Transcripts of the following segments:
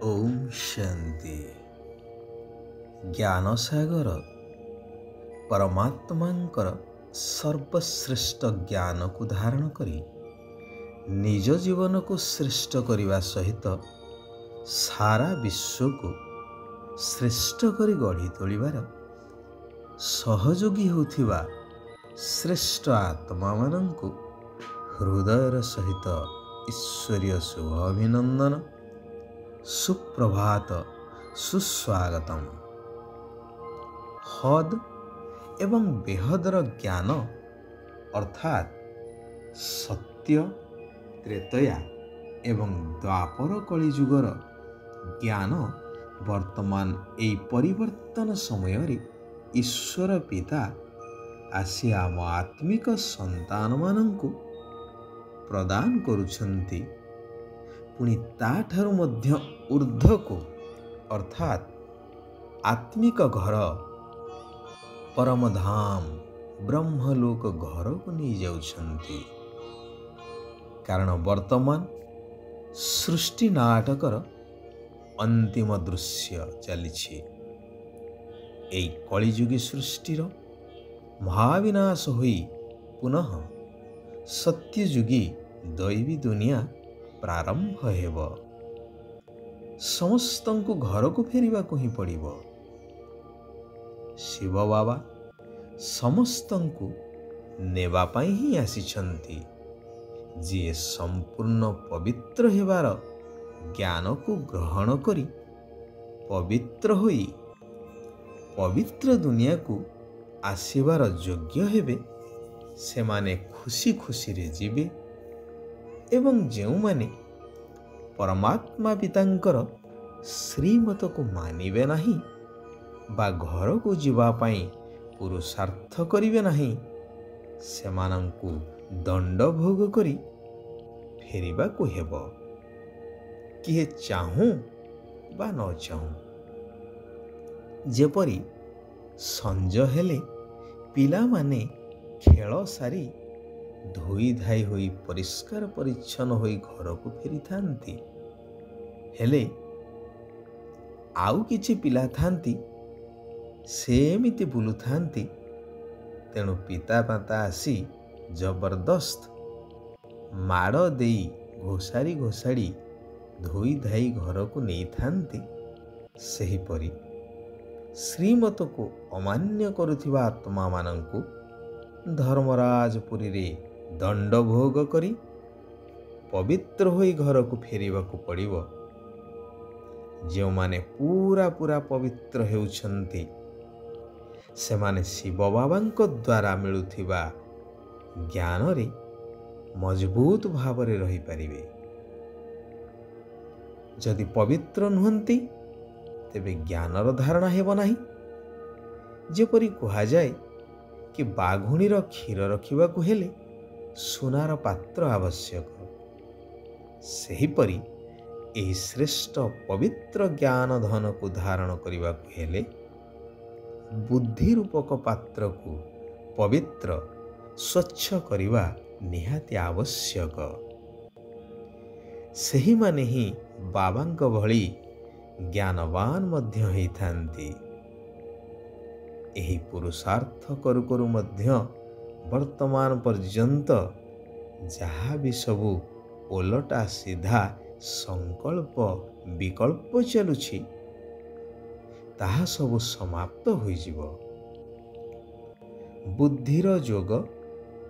ओम शांति। ज्ञान सागर परमात्मांकर सर्वश्रेष्ठ ज्ञान को धारण करी निज जीवन को श्रेष्ठ करने सहित सारा विश्व को श्रेष्ठ करी गढ़ी तोलिबार सहयोगी होथिबा श्रेष्ठ आत्मा मानंकु हृदयर सहित ईश्वरीय शुभ अभिनंदन, सुप्रभात, सुस्वागतम। हद एवं बेहदर ज्ञान अर्थात सत्य, त्रेतया एवं द्वापर कलिजुगर ज्ञान वर्तमान एई परिवर्तन समय रे ईश्वर पिता आसी आम आत्मिक संतान मानंकु प्रदान करुछंती। पुणी ताठारु मध्य ऊर्ध्व को अर्थात आत्मिक घर परमधाम ब्रह्मलोक घर को नहीं जाउछंती। कारण वर्तमान सृष्टि नाटकर अंतिम दृश्य चलिछि। एई कलिजुगी सृष्टिर महाविनाश होई पुनः सत्ययुगी दैवी दुनिया प्रारंभ हेब। समस्तंकु घर को फेरिबा को ही पड़िबो। शिव बाबा समस्तंकु नेबा पाई ही आसिछंती। जे संपूर्ण पवित्र हेबार ज्ञान को ग्रहण करी पवित्र होई पवित्र दुनिया को आसीबार योग्य हेबे से माने खुशी खुशी रे जीवे। एवं जेउ माने परमात्मा पितांकर श्रीमत को मानिबे नहीं बा घर को जीवा पाई पुरुषार्थ करिवे नहीं, सेमानंकु दंड भोग करी फेरिबा को हेबो। किए चाहूं बा न चाहूं। जेपरी संज हेले पिला माने खेल सारी धोई धाई होई परिष्कार परिच्छन्न होई घर को फेरी थांती। हेले आउ किछि पिला थांती सेमिति बुलु थांती। तेणु पिता माता आसी जबरदस्त माड़ देई घोषारी घोषाड़ी धोई धाई घर को नहीं थांती। सेहिपरि श्रीमत को अमान्य करुथिबा आत्मा मानंकु धर्मराजपुरी रे दंड भोग करी पवित्र होई घर को फेरिबा को पड़िबो। जो माने पूरा पूरा पवित्र हेउछंती सेमाने शिव बाबांको द्वारा मिलुथिबा ज्ञान रे मजबूत भाव रे रही पारिबे। जदि पवित्र नुहंती तेबे ज्ञानर धारणा हेबो नाही। जेपरि कहा जाए कि बाघुणीर क्षीर रखिबा को हेले सुनार पात्र आवश्यक, सेहिपरि एही श्रेष्ठ पवित्र ज्ञान धन को धारण करिबा को हेले बुद्धि रूपक पात्र को पवित्र स्वच्छ करिबा निहाती आवश्यक। सेही माने ही बाबांक भଳି ज्ञानवान मध्य होई थांती। एही पुरुषार्थ करू करू मध्य वर्तमान पर्यंत जहाँ भी सबू ओलटा सीधा संकल्प विकल्प चलुछि ताहा सबू समाप्त होई जिवो। बुद्धिर जोग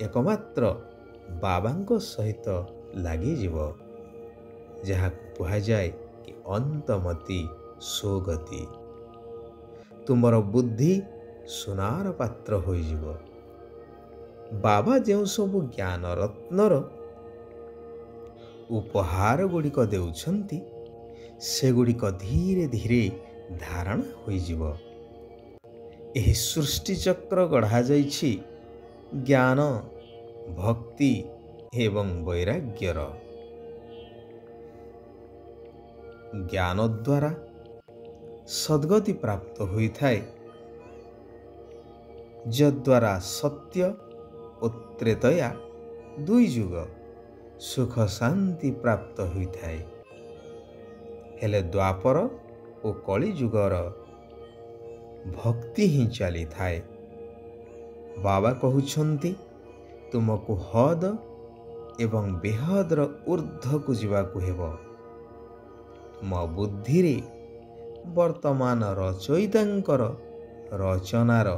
एकमात्र बाबांको सहित लागी जिवो, जहाँ कहा जाए कि अंतमति सोगति। तुमर बुद्धि सुनार पात्र होई जिवो। बाबा जो सबु ज्ञान रत्नर उपहार गुड़िक देउछंती से गुड़िक धीरे धीरे धारण होई जिवो। एही सृष्टि चक्र गढ़ा जाइछि ज्ञान, भक्ति एवं वैराग्यर। ज्ञान द्वारा सद्गति प्राप्त होई थाए, जद्वारा सत्य और त्रेतया दुई जुग सुख शांति प्राप्त होता है। ହେଲେ ଦ୍ୱାପର ଓ କଳି ଯୁଗର ଭକ୍ତି ହିଁ ଚାଲିଥାଏ। ବାବା କହୁଛନ୍ତି ତୁମକୁ ହଦ ଏବଂ ବେହଦର ଉର୍ଦ୍ଧ୍ୱକୁ ଯିବାକୁ ହେବ। ତୁମ ବୁଦ୍ଧିରେ ବର୍ତ୍ତମାନ ରଚୟିତାଙ୍କର ରଚନାର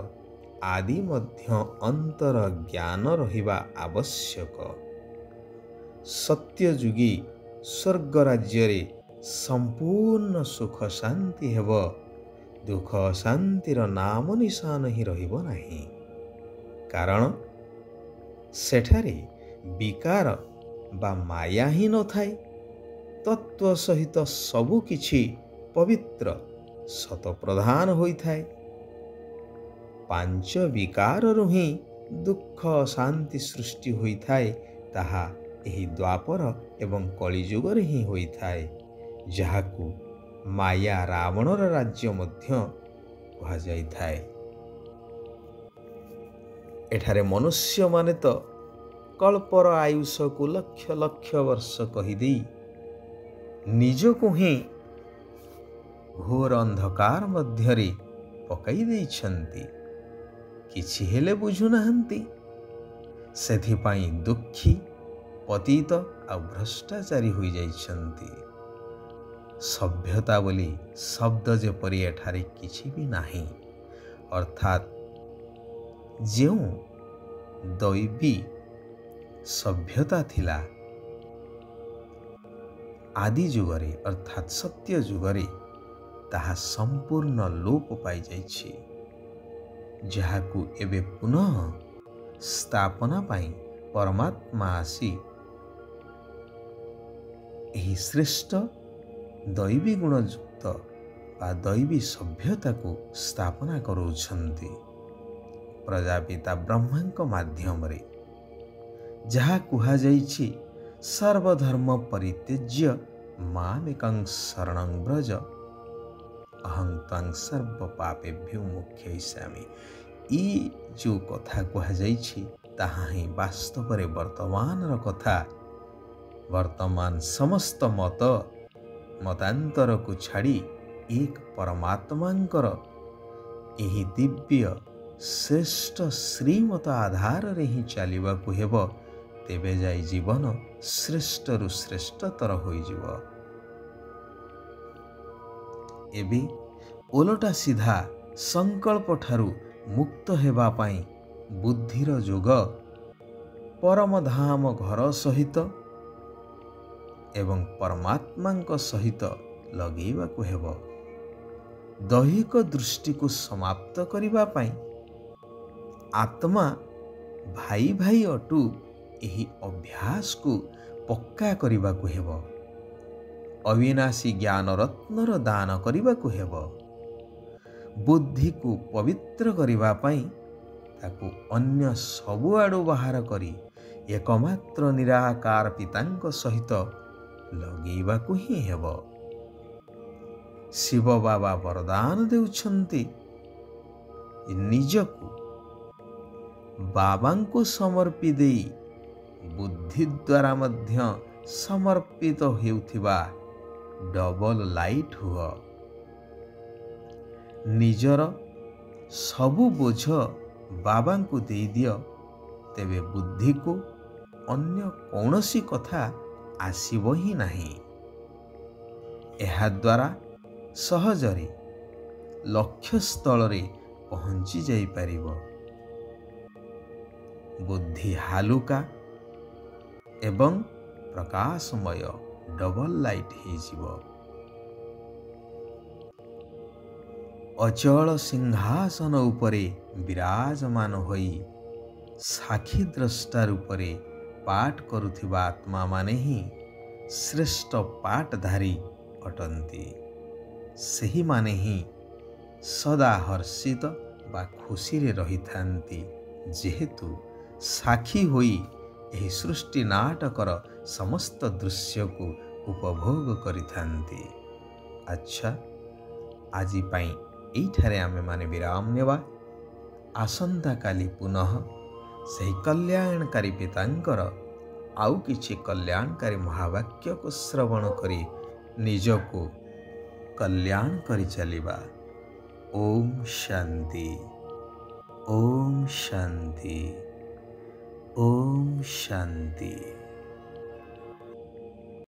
ଆଦି ମଧ୍ୟ ଅନ୍ତର ଜ୍ଞାନ ରହିବା ଆବଶ୍ୟକ। ସତ୍ୟଯୁଗୀ ସ୍ୱର୍ଗ ରାଜ୍ୟରେ ସମ୍ପୂର୍ଣ୍ଣ ସୁଖ ଶାନ୍ତି ହେବ। ଦୁଃଖ ଶାନ୍ତିର ନାମ ନିଶାନ ହିଁ ରହିବ ନାହିଁ। କାରଣ ସେଠାରେ ବିକାର ବା ମାୟା ହିଁ ନଥାଏ। ତତ୍ତ୍ୱ ସହିତ ସବୁ କିଛି ପବିତ୍ର ଶତପ୍ରଧାନ ହୋଇଥାଏ। ପାଞ୍ଚ ବିକାରରୁ ହିଁ ଦୁଃଖ ଶାନ୍ତି ସୃଷ୍ଟି ହୋଇଥାଏ। ତାହା ଏହି ଦ୍ୱାପର ଏବଂ କଳିଯୁଗରେ ହିଁ ହୋଇଥାଏ, ଯାହାକୁ ମାୟା ରାବଣର ରାଜ୍ୟ ମଧ୍ୟ କୁହାଯାଇଥାଏ। ଏଠାରେ ମନୁଷ୍ୟମାନେ ତ କଳ୍ପର ଆୟୁଷକୁ ଲକ୍ଷ ଲକ୍ଷ ବର୍ଷ କହିଦେଇ ନିଜକୁ ହିଁ ଘୋର ଅନ୍ଧକାର ମଧ୍ୟରେ ପକାଇ ଦେଇଛନ୍ତି। କିଛି ହେଲେ ବୁଝୁନାହାନ୍ତି। ସେଥିପାଇଁ ଦୁଃଖୀ, ପତିତ ଆଉ ଭ୍ରଷ୍ଟାଚାରୀ ହୋଇଯାଇଛନ୍ତି। ସଭ୍ୟତା ବୋଲି ଶବ୍ଦ ଯେପରି ଏଠାରେ କିଛି ବି ନାହିଁ। ଅର୍ଥାତ୍ ଯେଉଁ ଦୈବୀ ସଭ୍ୟତା ଥିଲା ଆଦି ଯୁଗରେ ଅର୍ଥାତ୍ ସତ୍ୟ ଯୁଗରେ, ତାହା ସମ୍ପୂର୍ଣ୍ଣ ଲୋପ ପାଇଯାଇଛି, ଯାହାକୁ ଏବେ ପୁନଃ ସ୍ଥାପନା ପାଇଁ ପରମାତ୍ମା ଆସି ଏହି ଶ୍ରେଷ୍ଠ ଦୈବୀ ଗୁଣଯୁକ୍ତ ବା ଦୈବୀ ସଭ୍ୟତାକୁ ସ୍ଥାପନା କରାଉଛନ୍ତି ପ୍ରଜାପିତା ବ୍ରହ୍ମାଙ୍କ ମାଧ୍ୟମରେ। ଯାହା କୁହାଯାଇଛି ସର୍ବଧର୍ମ ପରିତ୍ୟଜ୍ୟ ମାମେକଂ ଶରଣଂ ବ୍ରଜ ଅହଂ ତ୍ୱଂ ସର୍ବ ପାପେଭ୍ୟୋ ମୋକ୍ଷୟିଷ୍ୟାମି। ଏଇ ଯେଉଁ କଥା କୁହାଯାଇଛି ତାହା ହିଁ ବାସ୍ତବରେ ବର୍ତ୍ତମାନର କଥା। ବର୍ତ୍ତମାନ ସମସ୍ତ ମତାନ୍ତରକୁ ଛାଡ଼ି ଏକ ପରମାତ୍ମାଙ୍କର ଏହି ଦିବ୍ୟ ଶ୍ରେଷ୍ଠ ଶ୍ରୀମତ ଆଧାରରେ ହିଁ ଚାଲିବାକୁ ହେବ। ତେବେ ଯାଇ ଜୀବନ ଶ୍ରେଷ୍ଠରୁ ଶ୍ରେଷ୍ଠତର ହୋଇଯିବ। ଏବେ ଓଲଟା ସିଧା ସଂକଳ୍ପଠାରୁ ମୁକ୍ତ ହେବା ପାଇଁ ବୁଦ୍ଧିର ଯୋଗ ପରମଧାମ ଘର ସହିତ ଏବଂ ପରମାତ୍ମାଙ୍କ ସହିତ ଲଗେଇବାକୁ ହେବ। ଦୈହିକ ଦୃଷ୍ଟିକୁ ସମାପ୍ତ କରିବା ପାଇଁ ଆତ୍ମା ଭାଇ ଭାଇ ଅଟୁ ଏହି ଅଭ୍ୟାସକୁ ପକ୍କା କରିବାକୁ ହେବ। ଅବିନାଶୀ ଜ୍ଞାନ ରତ୍ନର ଦାନ କରିବାକୁ ହେବ। ବୁଦ୍ଧିକୁ ପବିତ୍ର କରିବା ପାଇଁ ତାକୁ ଅନ୍ୟ ସବୁଆଡ଼ୁ ବାହାର କରି ଏକମାତ୍ର ନିରାକାର ପିତାଙ୍କ ସହିତ ଲଗେଇବାକୁ ହିଁ ହେବ। ଶିବ ବାବା ବରଦାନ ଦେଉଛନ୍ତି, ନିଜକୁ ବାବାଙ୍କୁ ସମର୍ପି ଦେଇ ବୁଦ୍ଧି ଦ୍ୱାରା ମଧ୍ୟ ସମର୍ପିତ ହେଉଥିବା ଡବଲ ଲାଇଟ୍ ହୁଅ। ନିଜର ସବୁ ବୋଝ ବାବାଙ୍କୁ ଦେଇଦିଅ, ତେବେ ବୁଦ୍ଧିକୁ ଅନ୍ୟ କୌଣସି କଥା ଆସିବ ହିଁ ନାହିଁ। ଏହାଦ୍ୱାରା ସହଜରେ ଲକ୍ଷ୍ୟସ୍ଥଳରେ ପହଞ୍ଚି ଯାଇପାରିବ। ବୁଦ୍ଧି ହାଲୁକା ଏବଂ ପ୍ରକାଶମୟ ଡବଲ ଲାଇଟ୍ ହେଇଯିବ। ଅଚଳ ସିଂହାସନ ଉପରେ ବିରାଜମାନ ହୋଇ ସାକ୍ଷୀ ଦ୍ରଷ୍ଟା ରୂପରେ ପାଠ କରୁଥିବା ଆତ୍ମାମାନେ ହିଁ ଶ୍ରେଷ୍ଠ ପାଠଧାରୀ ଅଟନ୍ତି। ସେହିମାନେ ହିଁ ସଦା ହର୍ଷିତ ବା ଖୁସିରେ ରହିଥାନ୍ତି, ଯେହେତୁ ସାକ୍ଷୀ ହୋଇ ଏହି ସୃଷ୍ଟି ନାଟକର ସମସ୍ତ ଦୃଶ୍ୟକୁ ଉପଭୋଗ କରିଥାନ୍ତି। ଆଚ୍ଛା, ଆଜି ପାଇଁ ଏଇଠାରେ ଆମେମାନେ ବିରାମ ନେବା। ଆସନ୍ତାକାଲି ପୁନଃ ସେହି କଲ୍ୟାଣକାରୀ ପିତାଙ୍କର ଆଉ କିଛି କଲ୍ୟାଣକାରୀ ମହାବାକ୍ୟକୁ ଶ୍ରବଣ କରି ନିଜକୁ कल्याण करी चलिबा। ओम शांति। ओम शांति। ओम शांति।